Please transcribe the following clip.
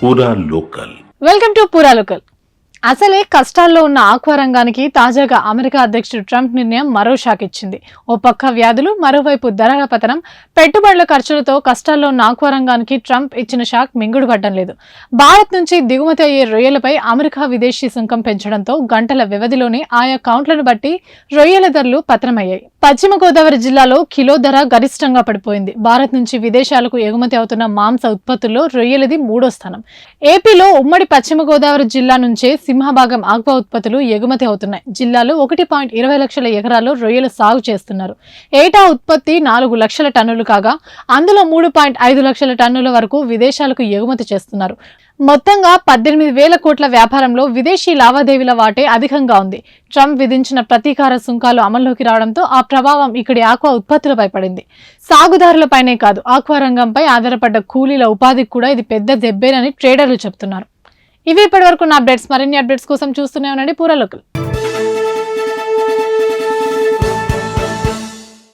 పూరా local. Welcome to పూరా local. అసలే కష్టాల్లో ఉన్న ఆక్వా రంగానికి తాజాగా అమెరికా అధ్యక్షుడు ట్రంప్ నిర్ణయం మరో షాక్ ఇచ్చింది. ఓ పక్క వ్యాధులు, మరోవైపు ధరల పతనం, పెట్టుబడుల ఖర్చులతో కష్టాల్లో ఉన్న ఆక్వా రంగానికి ట్రంప్ ఇచ్చిన షాక్ మింగుడు పడ్డం లేదు. భారత్ నుంచి దిగుమతి అయ్యే రొయ్యలపై అమెరికా విదేశీ సుంకం పెంచడంతో గంటల వ్యవధిలోనే ఆయా కౌంట్లను బట్టి రొయ్యల ధరలు పతనమయ్యాయి. పశ్చిమ గోదావరి జిల్లాలో కిలో ధర గరిష్టంగా పడిపోయింది. భారత్ నుంచి విదేశాలకు ఎగుమతి అవుతున్న మాంస ఉత్పత్తుల్లో రొయ్యలది 3వ స్థానం. ఏపీలో ఉమ్మడి పశ్చిమ గోదావరి జిల్లా నుంచే సింహభాగం ఆక్వా ఉత్పత్తులు ఎగుమతి అవుతున్నాయి. జిల్లాలో 1.20 లక్షల ఎకరాల్లో రొయ్యలు సాగు చేస్తున్నారు. ఏటా ఉత్పత్తి 4 లక్షల టన్నులు కాగా అందులో 3.5 లక్షల టన్నుల వరకు విదేశాలకు ఎగుమతి చేస్తున్నారు. మొత్తంగా 18,000 కోట్ల వ్యాపారంలో విదేశీ లావాదేవీల వాటే అధికంగా ఉంది. ట్రంప్ విధించిన ప్రతీకార సుంకాలు అమల్లోకి రావడంతో ఆ ప్రభావం ఇక్కడి ఆక్వా ఉత్పత్తులపై పడింది. సాగుదారులపైనే కాదు, ఆక్వా రంగంపై ఆధారపడ్డ కూలీల ఉపాధికి కూడా ఇది పెద్ద దెబ్బేనని ట్రేడర్లు చెబుతున్నారు. ఇవి ఇప్పటివరకు నా అప్డేట్స్. మరిన్ని అప్డేట్స్ కోసం చూస్తూనే ఉండండి పూరా లోకల్.